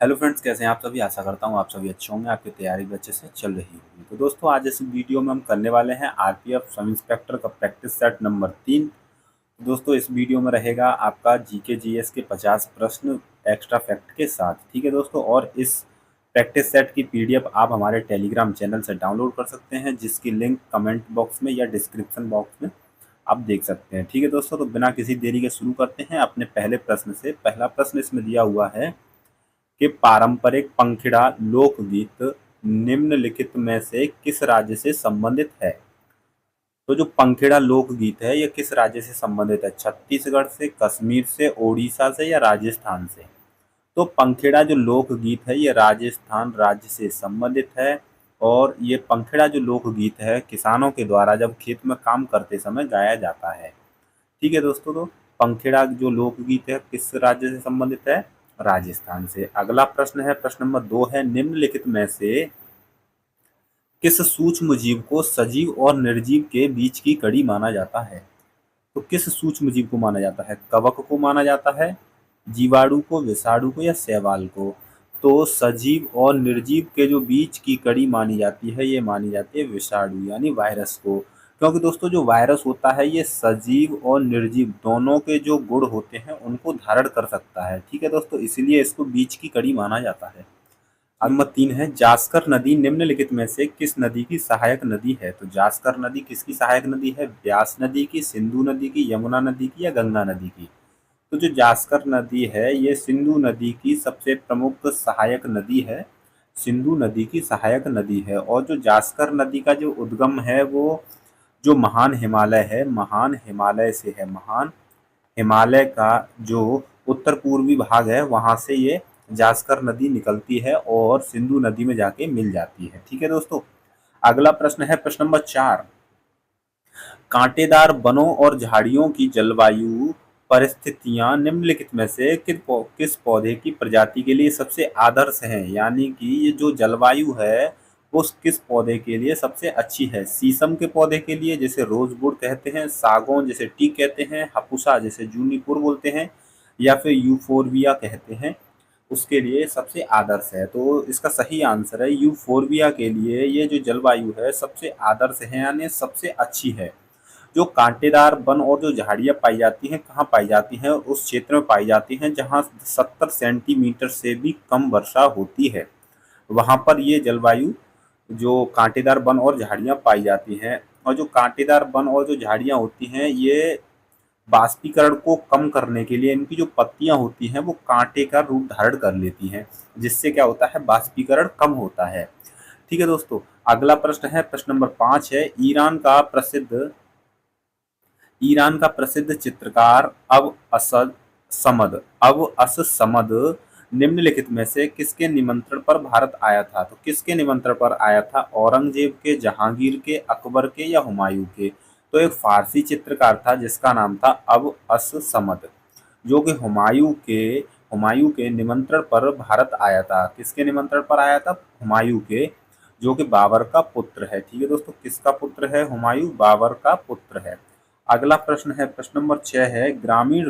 Hello friends, कैसे हैं आप सभी। आशा करता हूँ आप सभी अच्छे होंगे, आपकी तैयारी भी अच्छे से चल रही होगी। तो दोस्तों, आज इस वीडियो में हम करने वाले हैं आरपीएफ सब इंस्पेक्टर का प्रैक्टिस सेट नंबर 3। दोस्तों, इस वीडियो में रहेगा आपका जीके जीएस के 50 प्रश्न एक्स्ट्रा फैक्ट के साथ। ठीक है दोस्तों, और इस प्रैक्टिस सेट की पीडीएफ आप हमारे टेलीग्राम चैनल से डाउनलोड कर सकते हैं, जिसकी लिंक कमेंट बॉक्स में या डिस्क्रिप्शन बॉक्स में आप देख सकते हैं। ठीक है दोस्तों, तो बिना किसी देरी के शुरू करते हैं अपने पहले प्रश्न से। पहला प्रश्न इसमें दिया हुआ है कि पारंपरिक पंखिड़ा लोकगीत निम्नलिखित में से किस राज्य से संबंधित है। तो जो पंखिड़ा लोकगीत है, ये किस राज्य से संबंधित है? छत्तीसगढ़ से, कश्मीर से, ओडिशा से या राजस्थान से? तो पंखिड़ा जो लोकगीत है, ये राजस्थान राज्य से संबंधित है। और ये पंखिड़ा जो लोकगीत है, किसानों के द्वारा जब खेत में काम करते समय गाया जाता है। ठीक है दोस्तों, तो पंखेड़ा जो लोकगीत है किस राज्य से संबंधित है? राजस्थान से। अगला प्रश्न है, प्रश्न नंबर 2 है, निम्नलिखित में से किस सूक्ष्म जीव को सजीव और निर्जीव के बीच की कड़ी माना जाता है? तो किस सूक्ष्म जीव को माना जाता है? कवक को माना जाता है, जीवाणु को, विषाणु को या शैवाल को? तो सजीव और निर्जीव के जो बीच की कड़ी मानी जाती है, ये मानी जाती है विषाणु यानी वायरस को। क्योंकि दोस्तों, जो वायरस होता है ये सजीव और निर्जीव दोनों के जो गुण होते हैं उनको धारण कर सकता है। ठीक है दोस्तों, इसलिए इसको बीच की कड़ी माना जाता है। नंबर 3 है, जास्कर नदी निम्नलिखित में से किस नदी की सहायक नदी है? तो जास्कर नदी किसकी सहायक नदी है? व्यास नदी की, सिंधु नदी की, यमुना नदी की या गंगा नदी की? तो जो जास्कर नदी है, ये सिंधु नदी की सबसे प्रमुख सहायक नदी है। सिंधु नदी की सहायक नदी है। और जो जास्कर नदी का जो उद्गम है, वो जो महान हिमालय है, महान हिमालय से है। महान हिमालय का जो उत्तर पूर्वी भाग है, वहां से ये जास्कर नदी निकलती है और सिंधु नदी में जाके मिल जाती है। ठीक है दोस्तों, अगला प्रश्न है, प्रश्न नंबर 4, कांटेदार वनों और झाड़ियों की जलवायु परिस्थितियां निम्नलिखित में से किस पौधे की प्रजाति के लिए सबसे आदर्श हैं? यानी कि ये जो जलवायु है वो किस पौधे के लिए सबसे अच्छी है? शीशम के पौधे के लिए, जैसे रोजवुड कहते हैं, सागौन जैसे टीक कहते हैं, हपुसा जैसे जूनीपुर बोलते हैं, या फिर यूफोरबिया कहते हैं, उसके लिए सबसे आदर्श है। तो इसका सही आंसर है यूफोरबिया के लिए ये जो जलवायु है सबसे आदर्श है, यानी सबसे अच्छी है। जो कांटेदार वन और जो झाड़ियाँ पाई जाती हैं, कहाँ पाई जाती हैं? उस क्षेत्र में पाई जाती हैं जहाँ 70 सेंटीमीटर से भी कम वर्षा होती है। वहाँ पर ये जलवायु, जो कांटेदार वन और झाड़ियाँ पाई जाती हैं। और जो कांटेदार वन और जो झाड़ियाँ होती हैं, ये बाष्पीकरण को कम करने के लिए इनकी जो पत्तियां होती हैं वो कांटे का रूप धारण कर लेती हैं, जिससे क्या होता है? बाष्पीकरण कम होता है। ठीक है दोस्तों, अगला प्रश्न है, प्रश्न नंबर 5 है, ईरान का प्रसिद्ध चित्रकार अब अस समद निम्नलिखित में से किसके निमंत्रण पर भारत आया था? तो किसके निमंत्रण पर आया था? औरंगजेब के, जहांगीर के, अकबर के या हुमायूं के? तो एक फारसी चित्रकार था जिसका नाम था अब अस समद, जो कि हुमायूं के निमंत्रण पर भारत आया था। किसके निमंत्रण पर आया था? हुमायूं के, जो कि बाबर का पुत्र है। ठीक है दोस्तों, किसका पुत्र है? हुमायूं बाबर का पुत्र है। अगला प्रश्न है, प्रश्न नंबर 6 है, ग्रामीण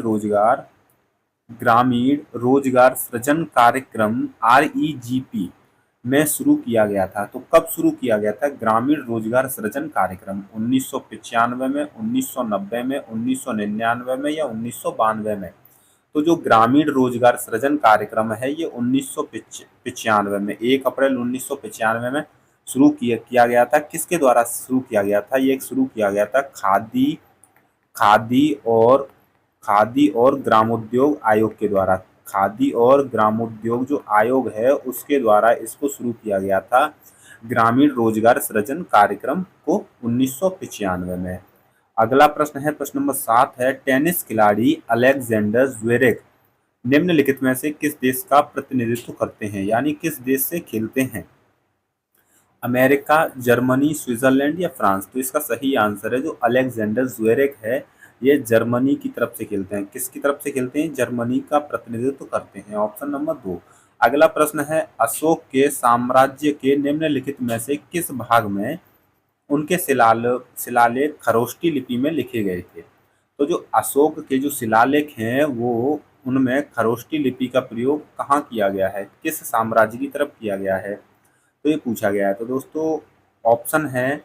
रोजगार सृजन कार्यक्रम REGP में शुरू किया गया था। तो कब शुरू किया गया था ग्रामीण रोजगार सृजन कार्यक्रम? 1995 में, 1990 में, 1999 में या 1992 में? तो जो ग्रामीण रोजगार सृजन कार्यक्रम है, ये 1995 में, 1 अप्रैल 1995 में शुरू किया गया था। किसके द्वारा शुरू किया गया था? ये शुरू किया गया था खादी और ग्रामोद्योग आयोग के द्वारा। खादी और ग्रामोद्योग जो आयोग है उसके द्वारा इसको शुरू किया गया था, ग्रामीण रोजगार सृजन कार्यक्रम को 1995 में। अगला प्रश्न है, प्रश्न नंबर 7 है, टेनिस खिलाड़ी अलेक्जेंडर ज्वेरेव निम्नलिखित में से किस देश का प्रतिनिधित्व करते हैं? यानी किस देश से खेलते हैं? अमेरिका, जर्मनी, स्विट्जरलैंड या फ्रांस? तो इसका सही आंसर है, जो अलेक्जेंडर ज्वेरेव है, ये जर्मनी की तरफ से खेलते हैं। किसकी तरफ से खेलते हैं? जर्मनी का प्रतिनिधित्व करते हैं। Option number 2। अगला प्रश्न है, अशोक के साम्राज्य के निम्नलिखित में से किस भाग में उनके शिलालेख खरोष्टी लिपि में लिखे गए थे? तो जो अशोक के जो शिलालेख हैं वो उनमें खरोष्टी लिपि का प्रयोग कहाँ किया गया है, किस साम्राज्य की तरफ किया गया है, तो ये पूछा गया है। तो दोस्तों ऑप्शन है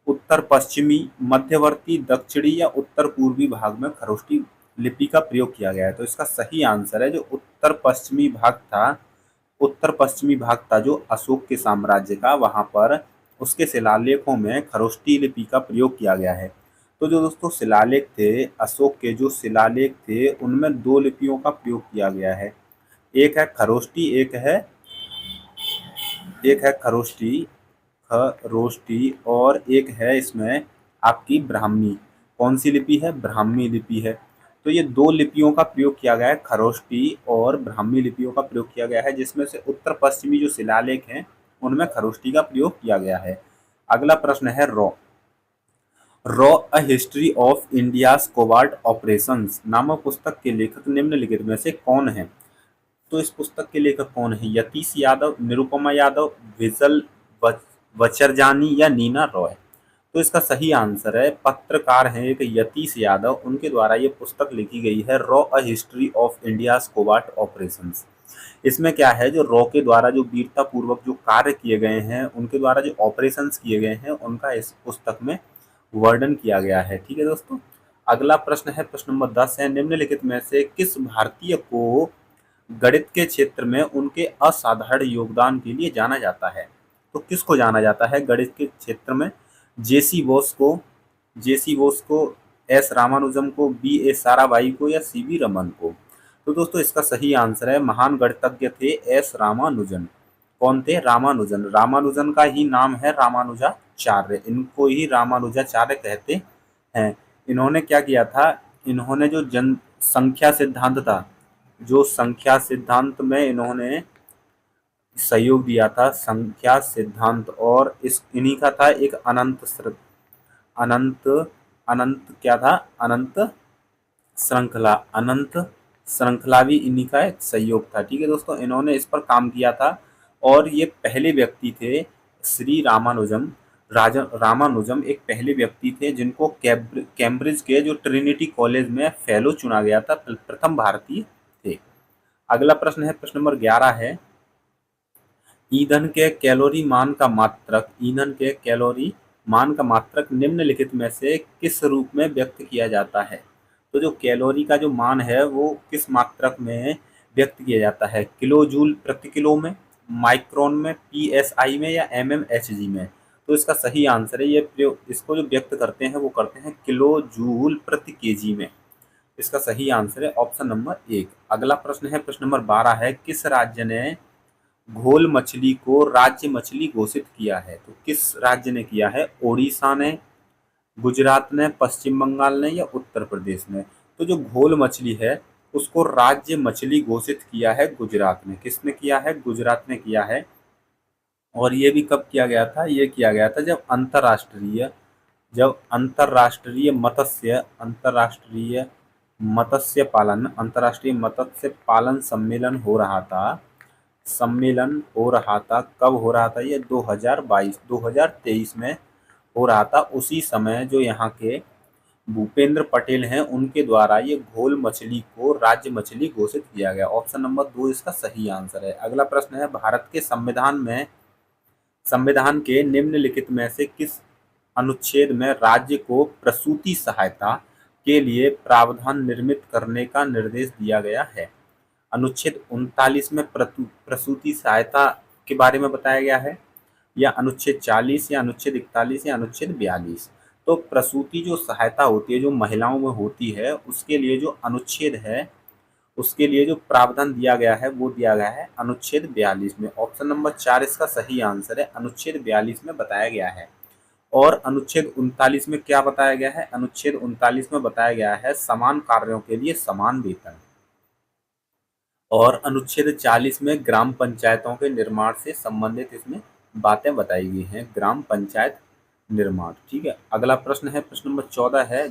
उत्तर पश्चिमी, मध्यवर्ती, दक्षिणी या उत्तर पूर्वी भाग में खरोष्टी लिपि का प्रयोग किया गया है। तो इसका सही आंसर है जो उत्तर पश्चिमी भाग था, उत्तर पश्चिमी भाग था जो अशोक के साम्राज्य का, वहां पर उसके शिलालेखों में खरोष्टी लिपि का प्रयोग किया गया है। तो जो दोस्तों शिलालेख थे, अशोक के जो शिलालेख थे उनमें दो लिपियों का प्रयोग किया गया है। एक है खरोष्टी, एक है खरोष्टी और एक है इसमें आपकी ब्राह्मी। कौन सी लिपि है, ब्राह्मी लिपि है। तो ये दो लिपियों का प्रयोग किया गया है, खरोष्टी और ब्राह्मी लिपियों का प्रयोग किया गया है, जिसमें से उत्तर पश्चिमी जो शिलालेख हैं उनमें खरोष्टी का प्रयोग किया गया है। अगला प्रश्न है रॉ a history of India's covert operations नामक पुस्तक के लेखक निम्नलिखित में से कौन है। तो इस पुस्तक के लेखक कौन है, यतीश यादव, निरुपमा यादव, विजल वचरजानी या नीना रॉय। तो इसका सही आंसर है, पत्रकार हैं एक यतीश यादव, उनके द्वारा ये पुस्तक लिखी गई है, रॉ a history of India's covert operations. इसमें क्या है, जो रॉ के द्वारा जो वीरता पूर्वक जो कार्य किए गए हैं, उनके द्वारा जो ऑपरेशंस किए गए हैं, उनका इस पुस्तक में वर्णन किया गया है। ठीक है दोस्तों, अगला प्रश्न है, प्रश्न नंबर 10 है, निम्नलिखित में से किस भारतीय को गणित के क्षेत्र में उनके असाधारण योगदान के लिए जाना जाता है। तो किसको जाना जाता है गणित के क्षेत्र में, जेसी बोस को, एस रामानुजम को, बी ए साराभाई को या सी वी रमन को। तो दोस्तों इसका सही आंसर है, महान गणितज्ञ थे एस रामानुजन। कौन थे, रामानुजन। रामानुजन का ही नाम है रामानुजाचार्य, इनको ही रामानुजाचार्य कहते हैं। इन्होंने क्या किया था, इन्होंने जो जनसंख्या सिद्धांत था, जो संख्या सिद्धांत में इन्होंने सहयोग दिया था, संख्या सिद्धांत, और इस इन्हीं का था एक अनंत अनंत क्या था, अनंत श्रृंखला भी इन्हीं का एक सहयोग था। ठीक है दोस्तों, इन्होंने इस पर काम किया था और ये पहले व्यक्ति थे, श्री रामानुजम एक पहले व्यक्ति थे जिनको कैम्ब्रिज के जो ट्रिनिटी कॉलेज में फेलो चुना गया था, प्रथम भारतीय थे। अगला प्रश्न है, प्रश्न नंबर 11 है, ईंधन के कैलोरी मान का मात्रक निम्नलिखित में से किस रूप में व्यक्त किया जाता है। तो जो कैलोरी का जो मान है वो किस मात्रक में व्यक्त किया जाता है, किलो जूल प्रति किलो में, माइक्रोन में, पीएसआई में या एमएमएचजी में। तो इसका सही आंसर है, ये इसको जो व्यक्त करते हैं वो करते हैं किलो जूल प्रति केजी में। इसका सही आंसर है ऑप्शन नंबर 1। अगला प्रश्न है, प्रश्न नंबर 12 है, किस राज्य ने घोल मछली को राज्य मछली घोषित किया है। तो किस राज्य ने किया है, ओडिशा ने, गुजरात ने, पश्चिम बंगाल ने या उत्तर प्रदेश ने। तो जो घोल मछली है उसको राज्य मछली घोषित किया है गुजरात ने। किसने किया है, गुजरात ने किया है। और ये भी कब किया गया था, ये किया गया था जब अंतर्राष्ट्रीय मत्स्य पालन सम्मेलन हो रहा था। कब हो रहा था ये, 2023 में हो रहा था। उसी समय जो यहाँ के भूपेंद्र पटेल हैं उनके द्वारा ये घोल मछली को राज्य मछली घोषित किया गया। ऑप्शन नंबर 2 इसका सही आंसर है। अगला प्रश्न है, भारत के संविधान के निम्नलिखित में से किस अनुच्छेद में राज्य को प्रसूति सहायता के लिए प्रावधान निर्मित करने का निर्देश दिया गया है। अनुच्छेद 39 में प्रसूति सहायता के बारे में बताया गया है, या अनुच्छेद 40 या अनुच्छेद 41 या अनुच्छेद 42। तो प्रसूति जो सहायता होती है, जो महिलाओं में होती है, उसके लिए जो अनुच्छेद है, उसके लिए जो प्रावधान दिया गया है वो दिया गया है अनुच्छेद 42 में। ऑप्शन नंबर 4 इसका सही आंसर है, अनुच्छेद 42 में बताया गया है। और अनुच्छेद 39 में क्या बताया गया है, अनुच्छेद 39 में बताया गया है समान कार्यों के लिए समान वेतन। और अनुच्छेद 40 में ग्राम पंचायतों के निर्माण से संबंधित इसमें बातें बताई गई हैं, ग्राम पंचायत निर्माण। ठीक है, अगला प्रश्न है, प्रश्न नंबर 14 है,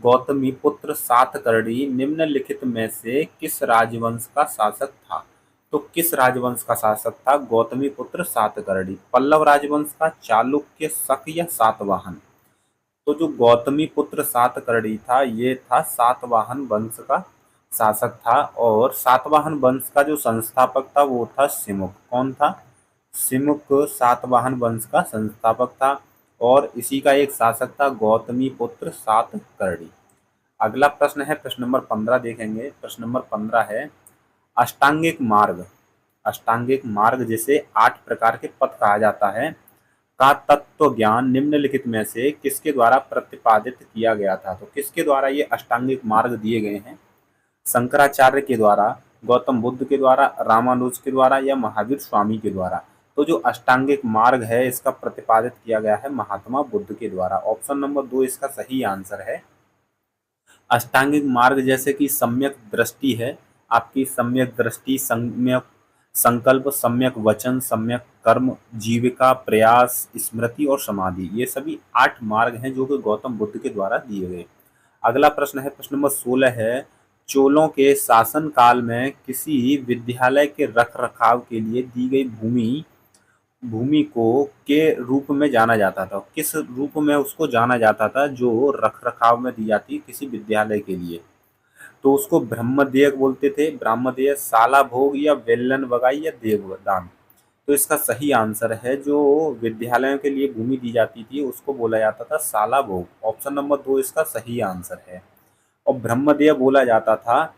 गौतमी पुत्र सातकर्णी निम्नलिखित में से किस राजवंश का शासक था। तो किस राजवंश का शासक था गौतमी पुत्र सातकर्णी, पल्लव राजवंश का, चालुक्य, शक या सातवाहन। तो जो गौतमी पुत्र सातकर्णी था ये था सातवाहन वंश का शासक था, और सातवाहन वंश का जो संस्थापक था वो था सिमुक। कौन था? सिमुक सातवाहन वंश का संस्थापक था, और इसी का एक शासक था गौतमी पुत्र सातकर्णी। अगला प्रश्न है प्रश्न नंबर 15 देखेंगे। प्रश्न नंबर 15 है अष्टांगिक मार्ग। अष्टांगिक मार्ग जिसे 8 प्रकार के पथ कहा जाता है का तत्व ज्ञान निम्नलिखित में से किसके द्वारा प्रतिपादित किया गया था? तो किसके द्वारा ये अष्टांगिक मार्ग दिए गए हैं? शंकराचार्य के द्वारा, गौतम बुद्ध के द्वारा, रामानुज के द्वारा, या महावीर स्वामी के द्वारा? तो जो अष्टांगिक मार्ग है इसका प्रतिपादित किया गया है महात्मा बुद्ध के द्वारा। ऑप्शन नंबर 2 इसका सही आंसर है। अष्टांगिक मार्ग जैसे कि सम्यक दृष्टि है, आपकी सम्यक दृष्टि, सम्यक संकल्प, सम्यक वचन, सम्यक कर्म, जीविका, प्रयास, स्मृति और समाधि, ये सभी 8 मार्ग हैं जो कि गौतम बुद्ध के द्वारा दिए गए। अगला प्रश्न है प्रश्न नंबर 16 है चोलों के शासन काल में किसी विद्यालय के रख रखाव के लिए दी गई भूमि भूमि को के रूप में जाना जाता था? किस रूप में उसको जाना जाता था जो रख रखाव में दी जाती किसी विद्यालय के लिए? तो उसको ब्रह्मदेय बोलते थे, ब्रह्मदेय, साला भोग, या वेलन बगाई, या देवदान? तो इसका सही आंसर है जो विद्यालयों के लिए भूमि दी जाती थी उसको बोला जाता था साला भोग। ऑप्शन नंबर 2 इसका सही आंसर है। और ब्रह्मदेय बोला जाता था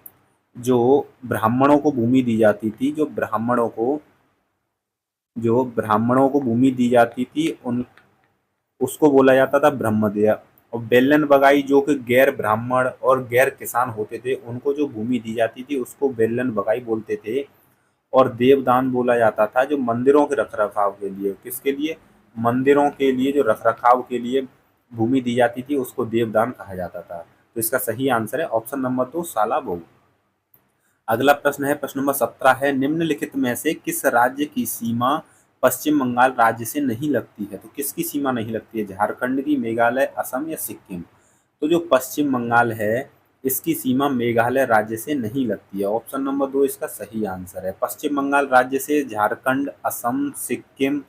जो ब्राह्मणों को भूमि दी जाती थी, जो ब्राह्मणों को भूमि दी जाती थी उन उसको बोला जाता था ब्रह्मदेय। और बेलन बगाई जो कि गैर ब्राह्मण और गैर किसान होते थे उनको जो भूमि दी जाती थी उसको बेलन बगाई बोलते थे। और देवदान बोला जाता था जो मंदिरों के रखरखाव के लिए, किसके लिए? मंदिरों के लिए जो रखरखाव के लिए भूमि दी जाती थी उसको देवदान कहा जाता था। तो इसका सही आंसर है ऑप्शन नंबर 2 साला भोग। अगला प्रश्न है प्रश्न नंबर 17 है निम्नलिखित में से किस राज्य की सीमा पश्चिम बंगाल राज्य से नहीं लगती है? तो किसकी सीमा नहीं लगती है? झारखंड की, मेघालय, असम, या सिक्किम? तो जो पश्चिम बंगाल है इसकी सीमा मेघालय राज्य से नहीं लगती है। ऑप्शन नंबर 2 इसका सही आंसर है। पश्चिम बंगाल राज्य से झारखंड, असम, सिक्किम,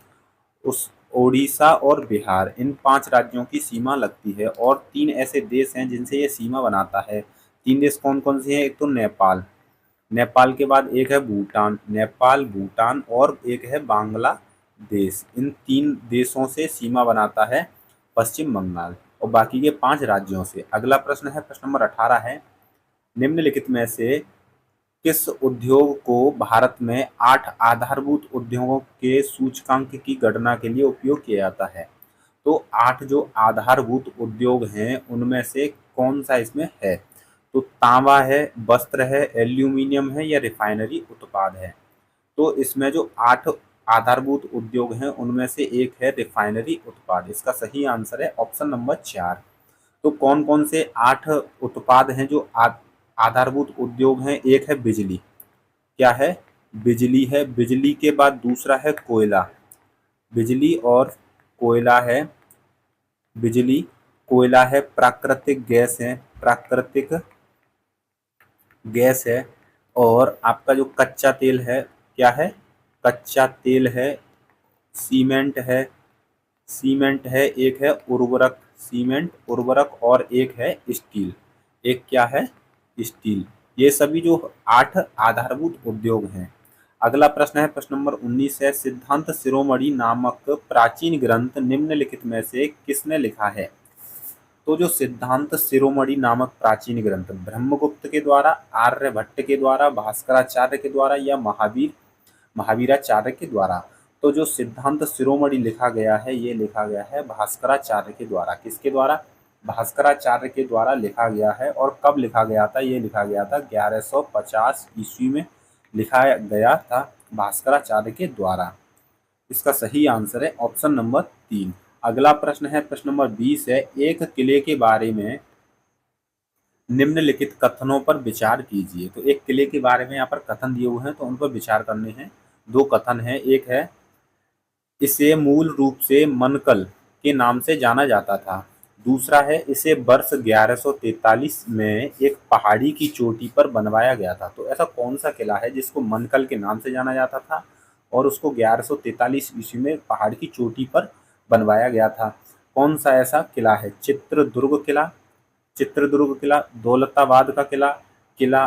उस ओडिशा और बिहार, इन 5 राज्यों की सीमा लगती है। और 3 ऐसे देश हैं जिनसे ये सीमा बनाता है। 3 देश कौन कौन से हैं? एक तो नेपाल, नेपाल के बाद एक है भूटान, नेपाल, भूटान, और एक है बांग्लादेश। इन 3 देशों से सीमा बनाता है पश्चिम बंगाल, और बाकी के 5 राज्यों से। अगला प्रश्न है प्रश्न नंबर 18 है निम्नलिखित में से किस उद्योग को भारत में 8 आधारभूत उद्योगों के सूचकांक की गणना के लिए उपयोग किया जाता है? तो 8 जो आधारभूत उद्योग हैं उनमें से कौन सा इसमें है? तो तांबा है, वस्त्र है, एल्यूमिनियम है, या रिफाइनरी उत्पाद है? तो इसमें जो 8 आधारभूत उद्योग हैं उनमें से एक है रिफाइनरी उत्पाद। इसका सही आंसर है ऑप्शन नंबर 4। तो कौन कौन से 8 उत्पाद हैं जो आधारभूत उद्योग हैं? एक है बिजली, क्या है? बिजली है। बिजली के बाद दूसरा है कोयला, बिजली और कोयला है, बिजली, कोयला है, प्राकृतिक गैस है, प्राकृतिक गैस है, और आपका जो कच्चा तेल है, क्या है? कच्चा तेल है, सीमेंट है, सीमेंट है, एक है उर्वरक, सीमेंट, उर्वरक, और एक है स्टील, एक क्या है? स्टील। ये सभी जो 8 आधारभूत उद्योग हैं। अगला प्रश्न है प्रश्न नंबर 19 है सिद्धांत शिरोमणि नामक प्राचीन ग्रंथ निम्नलिखित में से किसने लिखा है? तो जो सिद्धांत शिरोमणि नामक प्राचीन ग्रंथ ब्रह्मगुप्त के द्वारा, आर्यभट्ट के द्वारा, भास्कराचार्य के द्वारा, या महावीराचार्य के द्वारा? तो जो सिद्धांत शिरोमणि लिखा गया है ये लिखा गया है भास्कराचार्य के द्वारा। किसके द्वारा? भास्कराचार्य के द्वारा लिखा गया है। और कब लिखा गया था? ये लिखा गया था 1150 ईस्वी में लिखा गया था भास्कराचार्य के द्वारा। इसका सही आंसर है ऑप्शन नंबर 3। अगला प्रश्न है प्रश्न नंबर 20 है एक किले के बारे में निम्नलिखित कथनों पर विचार कीजिए। तो एक किले के बारे में यहाँ पर कथन दिए हुए हैं तो उन पर विचार करने हैं। 2 कथन है, एक है इसे मूल रूप से मनकल के नाम से जाना जाता था, दूसरा है इसे वर्ष 1143 में एक पहाड़ी की चोटी पर बनवाया गया था। तो ऐसा कौन सा किला है जिसको मनकल के नाम से जाना जाता था और उसको 1143 ईस्वी में पहाड़ की चोटी पर बनवाया गया था? कौन सा ऐसा किला है? चित्रदुर्ग किला, दौलताबाद का किला, किला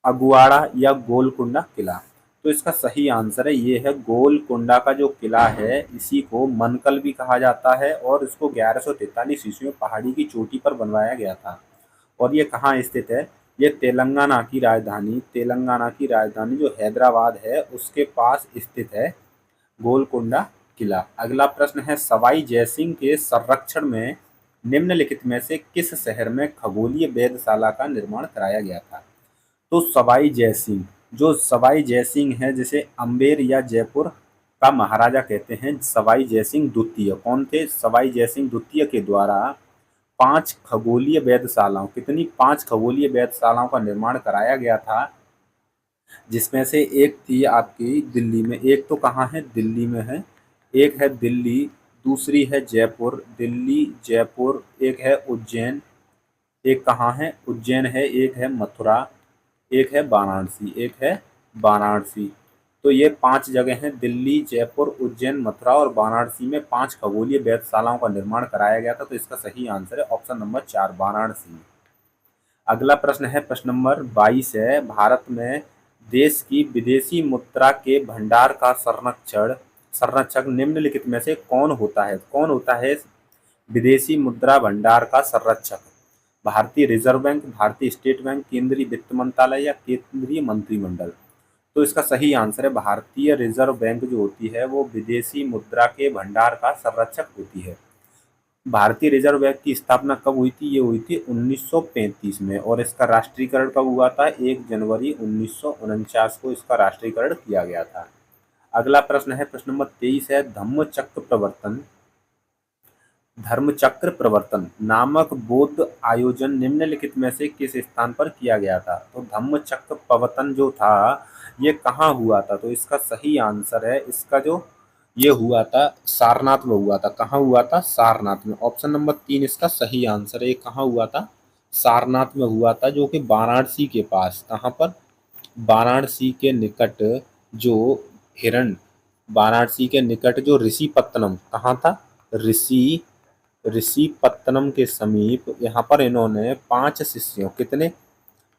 अगुआड़ा या गोलकुंडा किला। तो इसका सही आंसर है ये है गोलकुंडा का जो किला है, इसी को मनकल भी कहा जाता है और इसको 1143 ईस्वी में पहाड़ी की चोटी पर बनवाया गया था। और ये कहाँ स्थित है? ये तेलंगाना की राजधानी जो हैदराबाद है उसके पास स्थित है गोलकुंडा किला। अगला प्रश्न है सवाई जयसिंह के संरक्षण में निम्नलिखित में से किस शहर में खगोलीय वेधशाला का निर्माण कराया गया था? तो सवाई जयसिंह है, जिसे अम्बेर या जयपुर का महाराजा कहते हैं, सवाई जयसिंह द्वितीय कौन थे? सवाई जयसिंह द्वितीय के द्वारा 5 खगोलीय वेधशालाओं का निर्माण कराया गया था, जिसमें से एक थी आपकी दिल्ली में। एक तो कहाँ है? दिल्ली में है। एक है दिल्ली, दूसरी है जयपुर, दिल्ली जयपुर। एक है उज्जैन, एक कहाँ है? उज्जैन है। एक है मथुरा, एक है वाराणसी। तो ये 5 जगह हैं, दिल्ली, जयपुर, उज्जैन, मथुरा और वाराणसी में 5 खगोलीय वेधशालाओं का निर्माण कराया गया था। तो इसका सही आंसर है ऑप्शन नंबर 4 वाराणसी। अगला प्रश्न है, प्रश्न नंबर 22 है, भारत में देश की विदेशी मुद्रा के भंडार का संरक्षक निम्नलिखित में से कौन होता है? कौन होता है विदेशी मुद्रा भंडार का संरक्षक? भारतीय रिजर्व बैंक, भारतीय स्टेट बैंक, केंद्रीय वित्त मंत्रालय या केंद्रीय मंत्रिमंडल? तो इसका सही आंसर है भारतीय रिजर्व बैंक जो होती है वो विदेशी मुद्रा के भंडार का संरक्षक होती है। भारतीय रिजर्व बैंक की स्थापना कब हुई थी? ये हुई थी 1935 में और इसका राष्ट्रीयकरण कब हुआ था? 1 जनवरी 1949 को इसका राष्ट्रीयकरण किया गया था। अगला प्रश्न है, प्रश्न नंबर 23 है, धर्मचक्र प्रवर्तन नामक बौद्ध आयोजन निम्नलिखित में से किस स्थान पर किया गया था? तो धम्मचक्र प्रवर्तन जो था ये कहाँ हुआ था? तो इसका सही आंसर है, इसका जो ये हुआ था सारनाथ में हुआ था। कहाँ हुआ था? सारनाथ में। ऑप्शन नंबर 3 इसका सही आंसर है। ये कहाँ हुआ था? सारनाथ में हुआ था, जो कि वाराणसी के पास। कहाँ पर? वाराणसी के निकट जो हिरण वाराणसी के निकट जो ऋषिपत्तनम कहाँ था? ऋषिपत्तनम के समीप यहाँ पर इन्होंने 5 शिष्यों कितने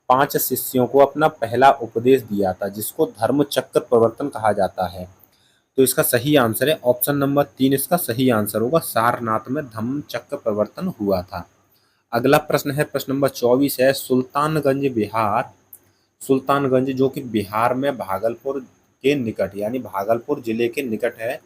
5 शिष्यों को अपना पहला उपदेश दिया था, जिसको धर्मचक्र प्रवर्तन कहा जाता है। तो इसका सही आंसर है ऑप्शन नंबर 3 इसका सही आंसर होगा। सारनाथ में धम्मचक्र प्रवर्तन हुआ था। अगला प्रश्न है, प्रश्न नंबर 24 है, सुल्तानगंज जो कि बिहार में भागलपुर के निकट यानी भागलपुर जिले के निकट है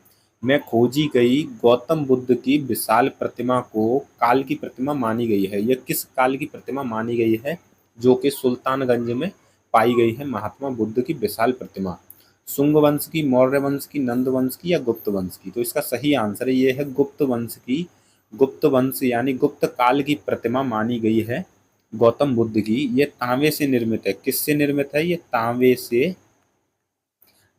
में खोजी गई गौतम बुद्ध की विशाल प्रतिमा को काल की प्रतिमा मानी गई है। यह किस काल की प्रतिमा मानी गई है जो कि सुल्तानगंज में पाई गई है महात्मा बुद्ध की विशाल प्रतिमा? शुंग वंश की, मौर्य वंश की, नंद वंश की या गुप्त वंश की? तो इसका सही आंसर है ये है गुप्त वंश की। गुप्त वंश यानी गुप्त काल की प्रतिमा मानी गई है गौतम बुद्ध की। ये तांबे से निर्मित है। किससे निर्मित है? ये तांबे से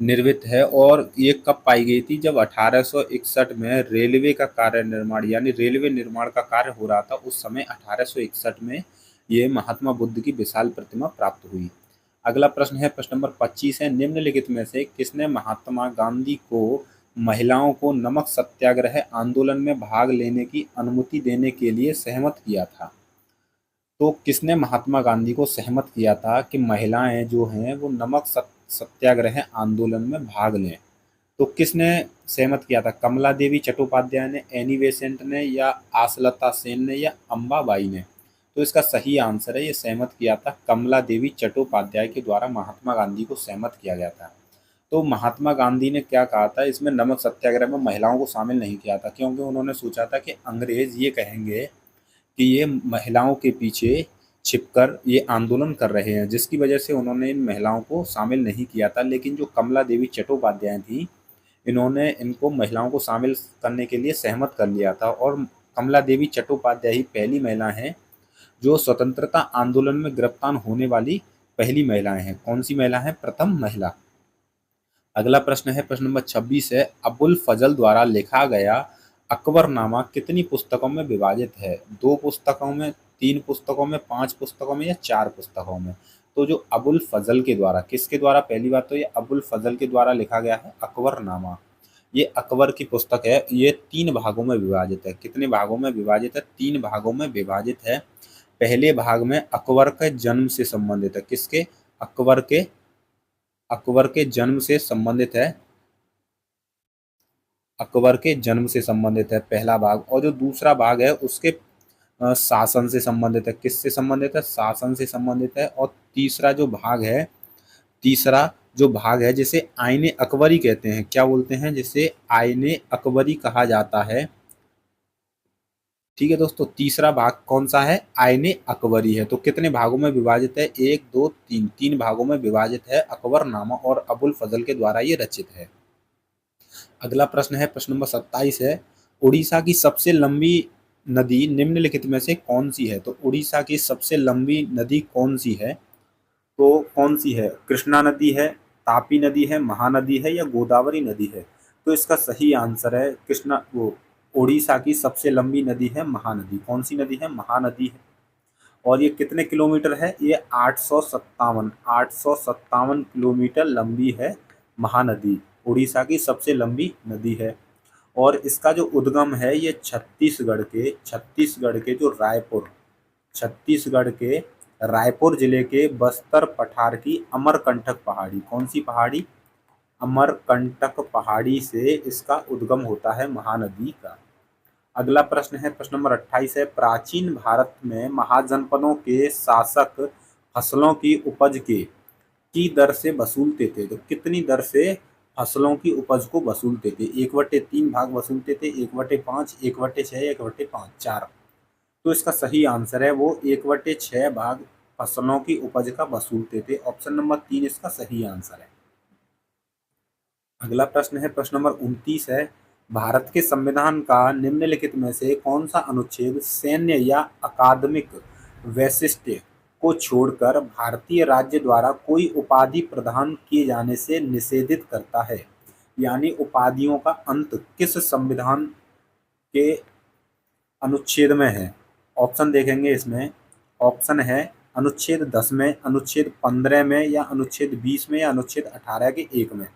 निर्मित है। और ये कब पाई गई थी? जब 1861 में रेलवे का कार्य निर्माण यानी रेलवे निर्माण का कार्य हो रहा था, उस समय 1861 में ये महात्मा बुद्ध की विशाल प्रतिमा प्राप्त हुई। अगला प्रश्न है, प्रश्न नंबर 25 है, निम्नलिखित में से किसने महात्मा गांधी को महिलाओं को नमक सत्याग्रह आंदोलन में भाग लेने की अनुमति देने के लिए सहमत किया था? तो किसने महात्मा गांधी को सहमत किया था कि महिलाएं जो हैं वो नमक सत्याग्रह आंदोलन में भाग लें? तो किसने सहमत किया था? कमला देवी चट्टोपाध्याय ने, एनी बेसेंट ने या आशलता सेन ने या अम्बाबाई ने? तो इसका सही आंसर है ये सहमत किया था कमला देवी चट्टोपाध्याय के द्वारा महात्मा गांधी को सहमत किया गया था। तो महात्मा गांधी ने क्या कहा था? इसमें नमक सत्याग्रह में महिलाओं को शामिल नहीं किया था, क्योंकि उन्होंने सोचा था कि अंग्रेज ये कहेंगे कि ये महिलाओं के पीछे छिपकर ये आंदोलन कर रहे हैं, जिसकी वजह से उन्होंने इन महिलाओं को शामिल नहीं किया था। लेकिन जो कमला देवी चट्टोपाध्याय थी, इन्होंने इनको महिलाओं को शामिल करने के लिए सहमत कर लिया था। और कमला देवी चट्टोपाध्याय ही पहली महिला हैं जो स्वतंत्रता आंदोलन में गिरफ्तार होने वाली पहली महिलाएं हैं। कौन सी महिला है? प्रथम महिला। अगला प्रश्न है, प्रश्न नंबर 26 है, अबुल फजल द्वारा लिखा गया अकबरनामा कितनी पुस्तकों में विभाजित है? 2 पुस्तकों में, 3 पुस्तकों में, 5 पुस्तकों में या 4 पुस्तकों में? तो जो अबुल फजल के द्वारा, किसके द्वारा? पहली बात तो ये अबुल फजल के द्वारा लिखा गया है अकबरनामा। ये अकबर की पुस्तक है। ये 3 भागों में विभाजित है। कितने भागों में विभाजित है? 3 भागों में विभाजित है। पहले भाग में अकबर के जन्म से संबंधित है। किसके? अकबर के अकबर के जन्म से संबंधित है। अकबर के जन्म से संबंधित है पहला भाग, और जो दूसरा भाग है उसके शासन से संबंधित है। किससे संबंधित है? शासन से संबंधित है। और तीसरा जो भाग है जिसे आईने अकबरी कहते हैं, क्या बोलते हैं? जिसे आईने अकबरी कहा जाता है। ठीक है दोस्तों, तीसरा भाग कौन सा है? आईने अकबरी है। तो कितने भागों में विभाजित है? एक, दो, तीन, तीन भागों में विभाजित है। अकबरनामा और अबुल फजल के द्वारा ये रचित है। अगला प्रश्न है, प्रश्न नंबर 27 है, उड़ीसा की सबसे लंबी नदी निम्नलिखित में से कौन सी है? तो उड़ीसा की सबसे लंबी नदी कौन सी है? तो कौन सी है? कृष्णा नदी है, तापी नदी है, महानदी है, या गोदावरी नदी है? तो इसका सही आंसर है कृष्णा वो उड़ीसा की सबसे लंबी नदी है महानदी। कौन सी नदी है? महानदी है। और ये कितने किलोमीटर है? ये 857 किलोमीटर लंबी है महानदी। उड़ीसा की सबसे लंबी नदी है। और इसका जो उद्गम है ये छत्तीसगढ़ के जो छत्तीसगढ़ के रायपुर जिले के बस्तर पठार की अमरकंटक पहाड़ी, कौन सी पहाड़ी? अमरकंटक पहाड़ी से इसका उद्गम होता है महानदी का। अगला प्रश्न है, प्रश्न नंबर 28 है, प्राचीन भारत में महाजनपदों के शासक फसलों की उपज की दर से वसूलते थे। तो कितनी दर से फसलों की उपज को वसूलते थे? 1/3 भाग वसूलते थे, 1/5, 1/6, 1/5, 4। तो इसका सही आंसर है वो 1/6 भाग फसलों की उपज का वसूलते थे। ऑप्शन नंबर 3 इसका सही आंसर है। अगला प्रश्न है, प्रश्न नंबर 29 है, भारत के संविधान का निम्नलिखित में से कौन सा अनुच्छेद सैन्य या अकादमिक वैशिष्ट्य को छोड़कर भारतीय राज्य द्वारा कोई उपाधि प्रदान किए जाने से निषेधित करता है? यानी उपाधियों का अंत किस संविधान के अनुच्छेद में है? ऑप्शन देखेंगे इसमें। ऑप्शन है अनुच्छेद 10 में, अनुच्छेद 15 में, या अनुच्छेद 20 में, या अनुच्छेद 18 के 1 में।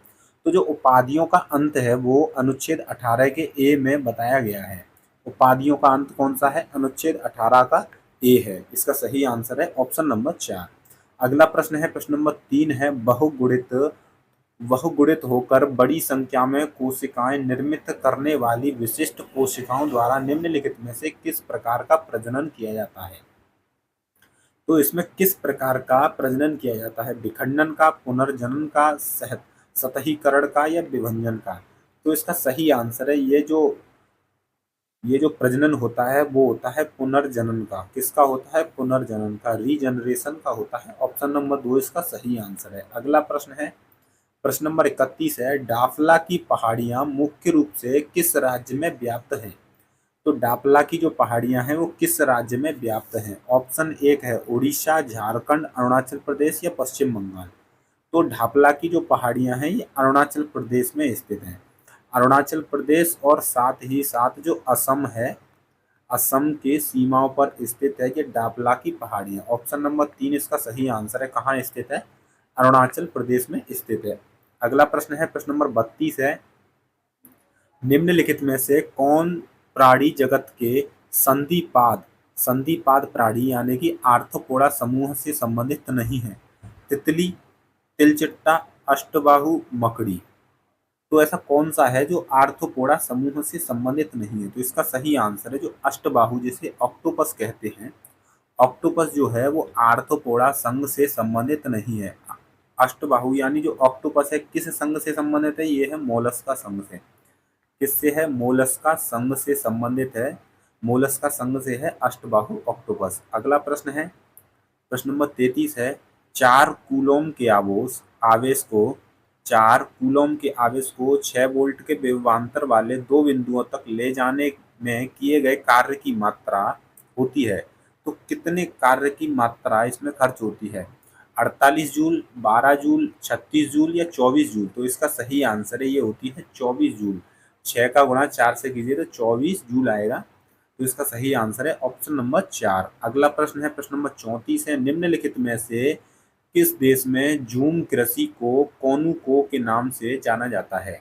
तो जो उपाधियों का अंत है वो अनुच्छेद 18 के ए में बताया गया है। उपाधियों का अंत कौन सा है? अनुच्छेद 18 का ए है। इसका सही आंसर है ऑप्शन नंबर 4। अगला प्रश्न है, प्रश्न नंबर 3 है, वह गुणित होकर बड़ी संख्या में कोशिकाएं निर्मित करने वाली विशिष्ट कोशिकाओं द्वारा निम्नलिखित में से किस प्रकार का प्रजनन किया जाता है? तो इसमें किस प्रकार का प्रजनन किया जाता है? विखंडन का, पुनर्जनन का, सतहीकरण का, या विभंजन का? तो इसका सही आंसर है ये जो प्रजनन होता है वो होता है पुनर्जनन का। किसका होता है? पुनर्जनन का, रीजनरेशन का होता है। ऑप्शन नंबर 2 इसका सही आंसर है। अगला प्रश्न है, प्रश्न नंबर 31 है, डाफला की पहाड़ियां मुख्य रूप से किस राज्य में व्याप्त हैं? तो डाफला की जो पहाड़ियां हैं वो किस राज्य में व्याप्त हैं? ऑप्शन 1 है उड़ीसा, झारखंड, अरुणाचल प्रदेश, या पश्चिम बंगाल। तो डाफला की जो पहाड़ियां हैं ये अरुणाचल प्रदेश में स्थित हैं। अरुणाचल प्रदेश और साथ ही साथ जो असम है, असम के सीमाओं पर स्थित है ये डाफला की पहाड़ियां। ऑप्शन नंबर 3 इसका सही आंसर है। कहाँ स्थित है? अरुणाचल प्रदेश में स्थित है। अगला प्रश्न है, प्रश्न नंबर 32 है, निम्नलिखित में से कौन प्राणी जगत के संधिपाद प्राणी यानी कि आर्थ्रोपोडा समूह से संबंधित नहीं है? तितली, तिलचिट्टा, अष्टबाहु, मकड़ी। तो ऐसा कौन सा है जो आर्थ्रोपोडा समूह से संबंधित नहीं है? तो इसका सही आंसर है जो अष्टबाहु, जिसे ऑक्टोपस कहते हैं। ऑक्टोपस जो है वो आर्थ्रोपोडा संघ से संबंधित नहीं है। अष्टबाहु यानी जो ऑक्टोपस है किस संघ से संबंधित है? ये है मोलस्का संघ से। किससे है? मोलस्का संघ से संबंधित है। मोलस्का संघ से है अष्टबाहु ऑक्टोपस। अगला प्रश्न है, प्रश्न नंबर 33 है, 4 कूलोम के आवेश को 6 वोल्ट के विभवांतर वाले दो बिंदुओं तक ले जाने में किए गए कार्य की मात्रा होती है। तो कितने कार्य की मात्रा इसमें खर्च होती है? 48 जूल, 12 जूल, 36 जूल, या 24 जूल? तो इसका सही आंसर है ये होती है 24 जूल। 6 का गुणा 4 से कीजिए तो 24 जूल आएगा। तो इसका सही आंसर है ऑप्शन नंबर 4। अगला प्रश्न है, प्रश्न नंबर 34 है, निम्नलिखित में से किस देश में झूम कृषि को कोनुको के नाम से जाना जाता है?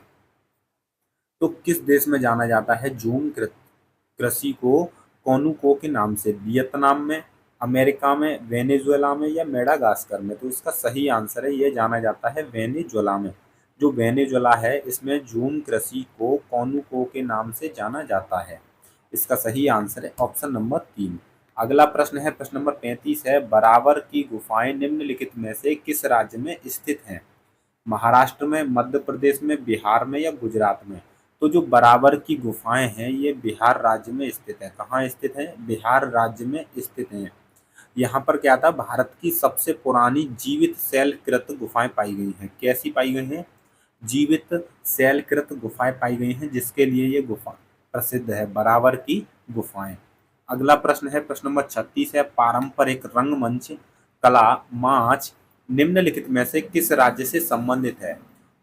तो किस देश में जाना जाता है झूम कृषि को कोनुको के नाम से? वियतनाम में, अमेरिका में, वेनेजुएला में या मेडागास्कर में? तो इसका सही आंसर है, ये जाना जाता है वेनेजुएला में। जो वेनेजुएला है इसमें झूम कृषि को कोनुको के नाम से जाना जाता है। इसका सही आंसर है ऑप्शन नंबर 3। अगला प्रश्न है, प्रश्न नंबर 35 है, बराबर की गुफाएं निम्नलिखित में से किस राज्य में स्थित हैं? महाराष्ट्र में, मध्य प्रदेश में, बिहार में या गुजरात में? तो जो बराबर की गुफाएं हैं ये बिहार राज्य में स्थित है। कहाँ स्थित है? बिहार राज्य में स्थित हैं। यहाँ पर क्या था, भारत की सबसे पुरानी जीवित शैलकृत गुफाएं पाई गई हैं। कैसी पाई गई हैं? जीवित शैलकृत गुफाएं पाई गई हैं, जिसके लिए ये गुफा प्रसिद्ध है, बराबर की गुफाएं। अगला प्रश्न है, प्रश्न नंबर 36 है, पारंपरिक रंगमंच कला माच निम्नलिखित में से किस राज्य से संबंधित है?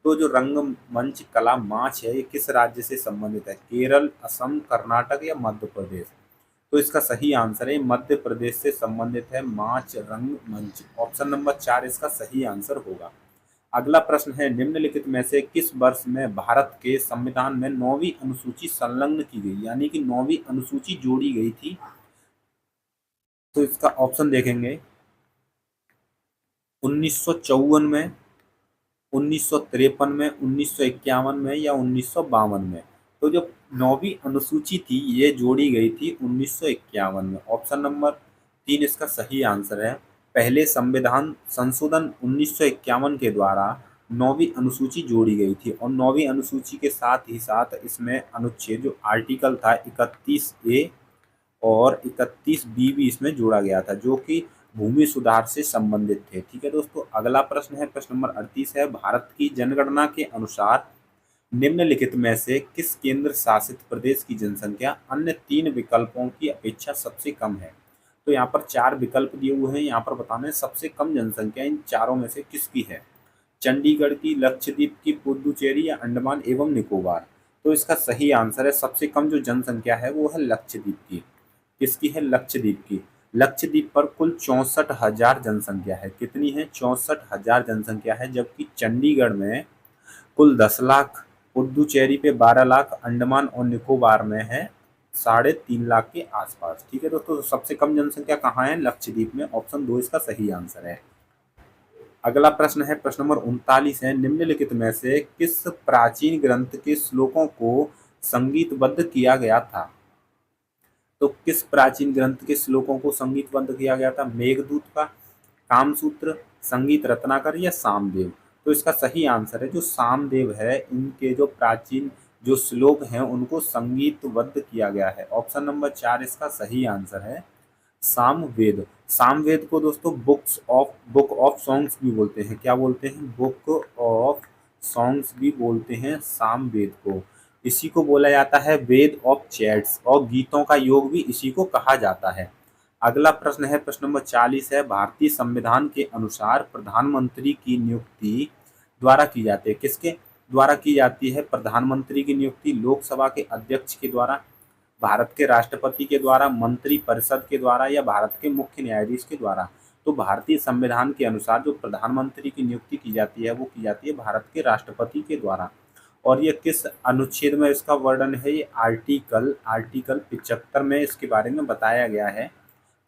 तो जो रंगमंच कला माच है ये किस राज्य से संबंधित है? केरल, असम, कर्नाटक या मध्य प्रदेश? तो इसका सही आंसर है मध्य प्रदेश से संबंधित है माच रंगमंच। ऑप्शन नंबर 4 इसका सही आंसर होगा। अगला प्रश्न है, निम्नलिखित में से किस वर्ष में भारत के संविधान में 9वीं अनुसूची संलग्न की गई, यानी कि 9वीं अनुसूची जोड़ी गई थी? तो इसका ऑप्शन देखेंगे, 1954 में, 1953 में, 1951 में या 1952 में? तो जो 9वीं अनुसूची थी ये जोड़ी गई थी 1951 में। ऑप्शन नंबर 3 इसका सही आंसर है। पहले संविधान संशोधन 1951 के द्वारा 9वीं अनुसूची जोड़ी गई थी, और 9वीं अनुसूची के साथ ही साथ इसमें अनुच्छेद जो आर्टिकल था 31A और 31B भी इसमें जोड़ा गया था, जो कि भूमि सुधार से संबंधित थे। ठीक है दोस्तों, अगला प्रश्न है, प्रश्न नंबर 38 है, भारत की जनगणना के अनुसार निम्नलिखित में से किस केंद्र शासित प्रदेश की जनसंख्या अन्य 3 विकल्पों की अपेक्षा सबसे कम है? तो यहाँ पर 4 विकल्प दिए हुए हैं, यहाँ पर बताना है सबसे कम जनसंख्या इन चारों में से किसकी है? चंडीगढ़ की, लक्षद्वीप की, पुडुचेरी या अंडमान एवं निकोबार? तो इसका सही आंसर है, सबसे कम जो जनसंख्या है वो है लक्षद्वीप की। किसकी है? लक्षद्वीप की। लक्षद्वीप पर कुल 64,000 जनसंख्या है। कितनी है? 64,000 जनसंख्या है, जबकि चंडीगढ़ में कुल 10 लाख, पुडुचेरी पे 12 लाख, अंडमान और निकोबार में है 3.5 लाख के आसपास। ठीक है दोस्तों, सबसे कम जनसंख्या कहाँ है? लक्षद्वीप में। ऑप्शन 2 इसका सही आंसर है। अगला प्रश्न है, प्रश्न नंबर 39 है, निम्नलिखित में से किस प्राचीन ग्रंथ के श्लोकों को संगीतबद्ध किया गया था? तो किस प्राचीन ग्रंथ के श्लोकों को संगीतबद्ध किया गया था? मेघदूत का, कामसूत्र, संगीत रत्नाकर या सामदेव? तो इसका सही आंसर है जो सामदेव है, इनके जो प्राचीन जो श्लोक हैं उनको संगीतबद्ध किया गया है। ऑप्शन नंबर 4 इसका सही आंसर है सामवेद। सामवेद को दोस्तों बुक ऑफ सॉन्ग्स भी बोलते हैं। क्या बोलते हैं? बुक ऑफ सॉन्ग्स भी बोलते हैं सामवेद को। इसी को बोला जाता है वेद ऑफ चैट्स, और गीतों का योग भी इसी को कहा जाता है। अगला प्रश्न है, प्रश्न नंबर 40 है, भारतीय संविधान के अनुसार प्रधानमंत्री की नियुक्ति द्वारा की जाती है। किसके द्वारा की जाती है? प्रधानमंत्री की नियुक्ति लोकसभा के अध्यक्ष के द्वारा, भारत के राष्ट्रपति के द्वारा, मंत्री परिषद के द्वारा या भारत के मुख्य न्यायाधीश के द्वारा? तो भारतीय संविधान के अनुसार जो प्रधानमंत्री की नियुक्ति की जाती है वो की जाती है भारत के राष्ट्रपति के द्वारा। और ये किस अनुच्छेद में इसका वर्णन है? ये आर्टिकल 75 में इसके बारे में बताया गया है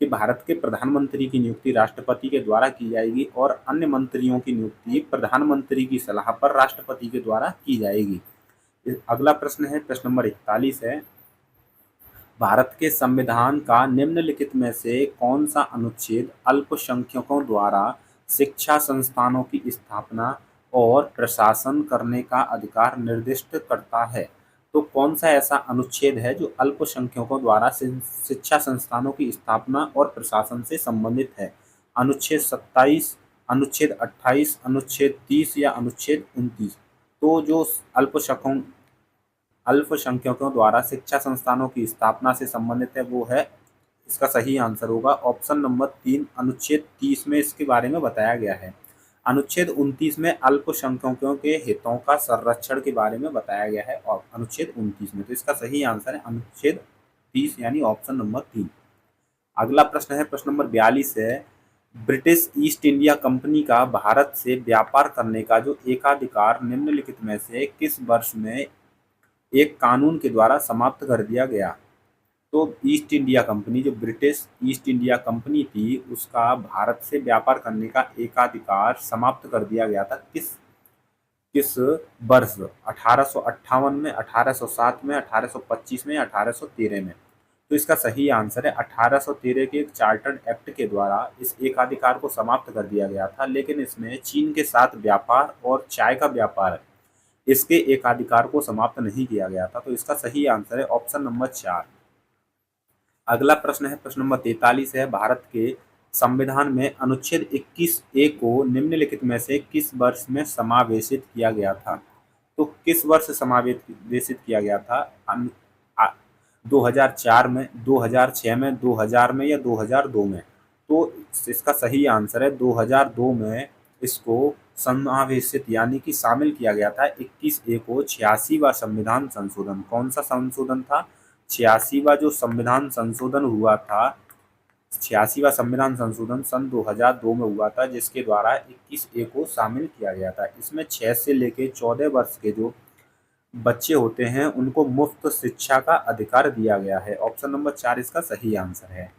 कि भारत के प्रधानमंत्री की नियुक्ति राष्ट्रपति के द्वारा की जाएगी और अन्य मंत्रियों की नियुक्ति प्रधानमंत्री की सलाह पर राष्ट्रपति के द्वारा की जाएगी। अगला प्रश्न है, प्रश्न नंबर 41 है, भारत के संविधान का निम्नलिखित में से कौन सा अनुच्छेद अल्पसंख्यकों द्वारा शिक्षा संस्थानों की स्थापना और प्रशासन करने का अधिकार निर्दिष्ट करता है? तो कौन सा ऐसा अनुच्छेद है जो अल्पसंख्यकों द्वारा शिक्षा संस्थानों की स्थापना और प्रशासन से संबंधित है? अनुच्छेद 27, अनुच्छेद 28, अनुच्छेद 30 या अनुच्छेद 29? तो जो अल्पसंख्यकों द्वारा शिक्षा संस्थानों की स्थापना से संबंधित है वो है, इसका सही आंसर होगा ऑप्शन नंबर 3, अनुच्छेद 30 में इसके बारे में बताया गया है। अनुच्छेद 29 में अल्पसंख्यकों के हितों का संरक्षण के बारे में बताया गया है, और अनुच्छेद 29 में, तो इसका सही आंसर है अनुच्छेद 30 यानी ऑप्शन नंबर 3। अगला प्रश्न है, प्रश्न नंबर 42 है, ब्रिटिश ईस्ट इंडिया कंपनी का भारत से व्यापार करने का जो एकाधिकार निम्नलिखित में से किस वर्ष में एक कानून के द्वारा समाप्त कर दिया गया? तो ईस्ट इंडिया कंपनी, जो ब्रिटिश ईस्ट इंडिया कंपनी थी, उसका भारत से व्यापार करने का एकाधिकार समाप्त कर दिया गया था किस किस वर्ष? 1858 में, 1807 में, 1825 में, 1813 में? तो इसका सही आंसर है 1813 के एक चार्टर्ड एक्ट के द्वारा इस एकाधिकार को समाप्त कर दिया गया था, लेकिन इसमें चीन के साथ व्यापार और चाय का व्यापार, इसके एकाधिकार को समाप्त नहीं किया गया था। तो इसका सही आंसर है ऑप्शन नंबर 4। अगला प्रश्न है, प्रश्न नंबर 43 है, भारत के संविधान में अनुच्छेद 21A को निम्नलिखित में से किस वर्ष में समावेशित किया गया था? तो किस वर्ष समावेशित किया गया था? 2004 में, 2006 में, 2000 में या 2002 में? तो इसका सही आंसर है 2002 में इसको समावेशित यानी कि शामिल किया गया था। 21A को 86वां संविधान संशोधन, कौन सा संशोधन था? 86वां जो संविधान संशोधन हुआ था, 86वां संविधान संशोधन सन 2002 में हुआ था, जिसके द्वारा 21A को शामिल किया गया था। इसमें 6 से लेकर 14 वर्ष के जो बच्चे होते हैं उनको मुफ्त शिक्षा का अधिकार दिया गया है। ऑप्शन नंबर 4 इसका सही आंसर है।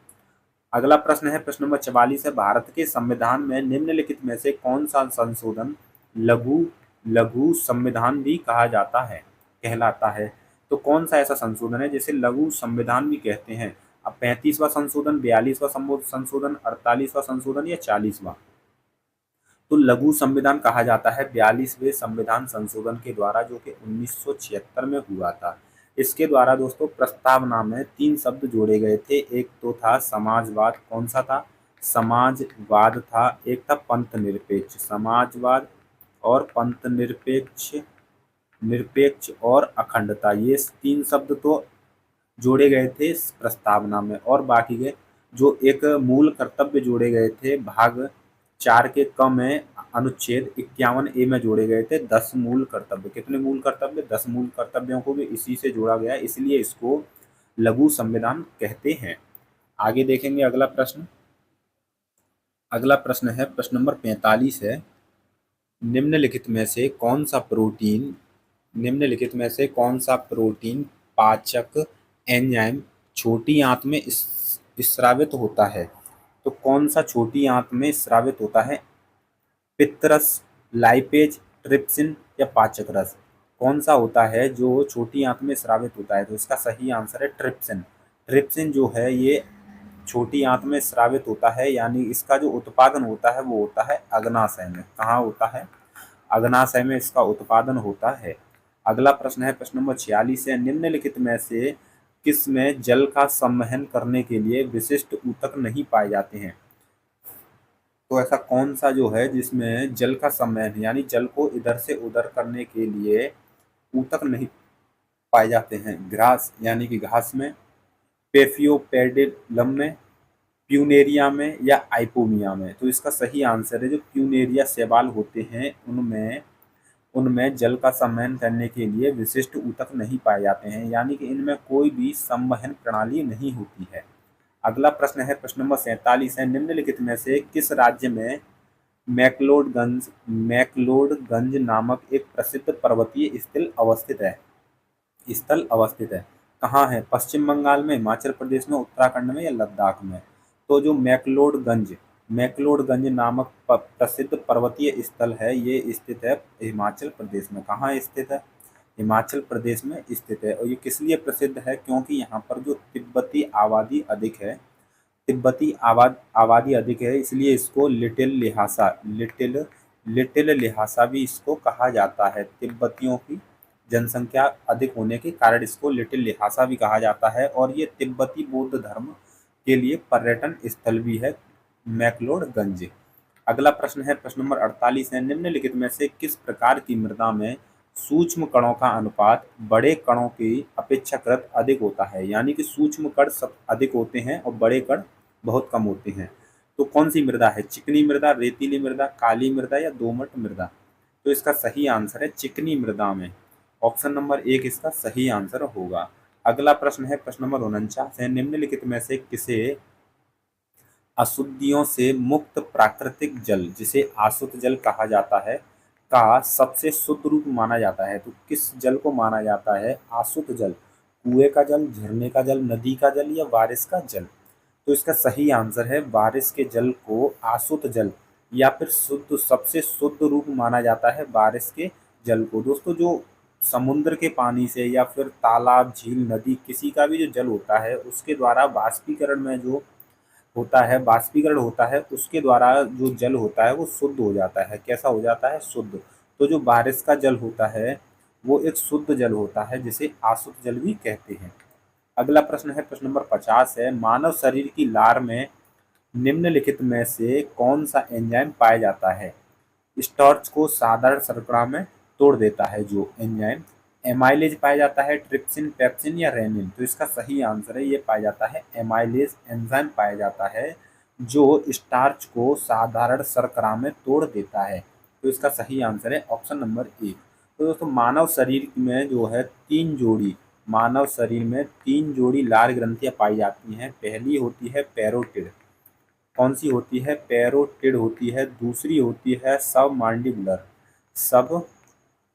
अगला प्रश्न है, प्रश्न नंबर 44 है, भारत के संविधान में निम्नलिखित में से कौन सा संशोधन लघु लघु संविधान भी कहा जाता है, कहलाता है? तो कौन सा ऐसा संशोधन है जिसे लघु संविधान भी कहते हैं? अब 35वां संशोधन, 42वां संशोधन, 48वां संशोधन या 40वां? तो लघु संविधान कहा जाता है 42वें संविधान संशोधन के द्वारा, जो कि 1976 में हुआ था। इसके द्वारा दोस्तों प्रस्तावना में 3 शब्द जोड़े गए थे। एक तो था समाजवाद, कौन सा था? समाजवाद था। एक था पंथ निरपेक्ष, समाजवाद और पंथ निरपेक्ष, निरपेक्ष और अखंडता, ये 3 शब्द तो जोड़े गए थे इस प्रस्तावना में। और बाकी के जो एक मूल कर्तव्य जोड़े गए थे भाग 4 के क में अनुच्छेद 51A में जोड़े गए थे 10 मूल कर्तव्य। कितने मूल कर्तव्य? 10 मूल कर्तव्यों को भी इसी से जोड़ा गया, इसलिए इसको लघु संविधान कहते हैं। आगे देखेंगे अगला प्रश्न। अगला प्रश्न है, प्रश्न नंबर 45 है, निम्नलिखित में से कौन सा प्रोटीन, निम्नलिखित में से कौन सा प्रोटीन पाचक एंजाइम छोटी आंत में स्रावित होता है? तो कौन सा छोटी आंत में स्रावित होता है? पित्तरस, लाइपेज, ट्रिप्सिन या पाचक रस? कौन सा होता है जो छोटी आंत में स्रावित होता है? तो इसका सही आंसर है ट्रिप्सिन। ट्रिप्सिन जो है ये छोटी आंत में स्रावित होता है, यानी इसका जो उत्पादन होता है वो होता है अग्नाशय में। कहाँ होता है? अग्नाशय में इसका उत्पादन होता है। अगला प्रश्न है, प्रश्न नंबर 46 है, निम्नलिखित में से किस में जल का संवहन करने के लिए विशिष्ट ऊतक नहीं पाए जाते हैं? तो ऐसा कौन सा जो है जिसमें जल का संवहन यानी जल को इधर से उधर करने के लिए ऊतक नहीं पाए जाते हैं? ग्रास यानी कि घास में, पेफियोपेडिलम में, प्यूनेरिया में या आइपोमिया में? तो इसका सही आंसर है जो प्यूनेरिया शैवाल होते हैं उनमें उनमें जल का संवहन करने के लिए विशिष्ट ऊतक नहीं पाए जाते हैं, यानी कि इनमें कोई भी संवहन प्रणाली नहीं होती है। अगला प्रश्न है, प्रश्न नंबर 47 है, निम्नलिखित में से किस राज्य में मैक्लोडगंज नामक एक प्रसिद्ध पर्वतीय स्थल अवस्थित है? कहाँ है? पश्चिम बंगाल में, हिमाचल प्रदेश में, उत्तराखंड में या लद्दाख में? तो जो मैक्लोडगंज नामक प्रसिद्ध पर्वतीय स्थल है ये स्थित है हिमाचल प्रदेश में। कहाँ स्थित है? हिमाचल प्रदेश में स्थित है। और ये किस लिए प्रसिद्ध है? क्योंकि यहाँ पर जो तिब्बती आबादी अधिक है, आबादी अधिक है, इसलिए इसको लिटिल लिहासा भी इसको कहा जाता है। तिब्बतियों की जनसंख्या अधिक होने के कारण इसको लिटिल लिहासा भी कहा जाता है। और ये तिब्बती बौद्ध धर्म के लिए पर्यटन स्थल भी है मैक्लोडगंज। अगला प्रश्न है, प्रश्न नंबर 48 है, निम्नलिखित में से किस प्रकार की मृदा में सूक्ष्म कणों का अनुपात बड़े कणों की अपेक्षाकृत अधिक होता है? यानी कि सूक्ष्म कण सब अधिक होते हैं और बड़े कण बहुत कम होते हैं। तो कौन सी मृदा है? चिकनी मृदा, रेतीली मृदा, काली मृदा या दोमट मृदा? तो इसका सही आंसर है चिकनी मृदा में। ऑप्शन नंबर 1 इसका सही आंसर होगा। अगला प्रश्न है, प्रश्न नंबर 49 है, निम्नलिखित में से किसे अशुद्धियों से मुक्त प्राकृतिक जल, जिसे आसुत जल कहा जाता है, का सबसे शुद्ध रूप माना जाता है? तो किस जल को माना जाता है आसुत जल? कुएं का जल, झरने का जल, नदी का जल या बारिश का जल? तो इसका सही आंसर है बारिश के जल को आसुत जल या फिर शुद्ध, सबसे शुद्ध रूप माना जाता है बारिश के जल को। दोस्तों जो समुद्र के पानी से या फिर तालाब, झील, नदी, किसी का भी जो जल होता है उसके द्वारा बाष्पीकरण में जो होता है, बाष्पीकरण होता है, उसके द्वारा जो जल होता है वो शुद्ध हो जाता है। कैसा हो जाता है? शुद्ध। तो जो बारिश का जल होता है वो एक शुद्ध जल होता है जिसे आसुत जल भी कहते हैं। अगला प्रश्न है, प्रश्न नंबर 50 है, मानव शरीर की लार में निम्नलिखित में से कौन सा एंजाइम पाया जाता है? स्टार्च को साधारण शर्करा में तोड़ देता है जो एंजाइम। एमाइलेज पाया जाता है, ट्रिप्सिन, पेप्सिन या रेनिन? तो इसका सही आंसर है, ये पाया जाता है एमाइलेज एंजाइम पाया जाता है जो स्टार्च को साधारण शर्करा में तोड़ देता है। तो इसका सही आंसर है ऑप्शन नंबर 1। तो दोस्तों मानव शरीर में जो है मानव शरीर में तीन जोड़ी लार ग्रंथियां पाई जाती हैं। पहली होती है पैरोटिड। कौन सी होती है? पैरोटिड होती है। दूसरी होती है सब मांडिबुलर। सब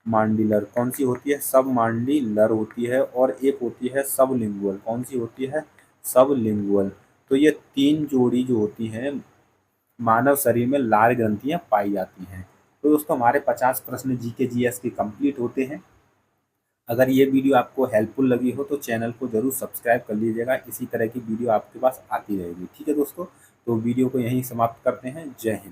मांडिलर। कौन सी होती है? सब मांडिलर होती है। और एक होती है सब लिंगुअल। कौन सी होती है? सब लिंगुअल। तो ये तीन जोड़ी जो होती हैं मानव शरीर में लार ग्रंथियां पाई जाती हैं। तो दोस्तों हमारे 50 प्रश्न जीके जीएस के कंप्लीट होते हैं। अगर ये वीडियो आपको हेल्पफुल लगी हो तो चैनल को जरूर सब्सक्राइब कर लीजिएगा। इसी तरह की वीडियो आपके पास आती रहेगी। ठीक है दोस्तों, तो वीडियो को यहीं समाप्त करते हैं। जय हिंद।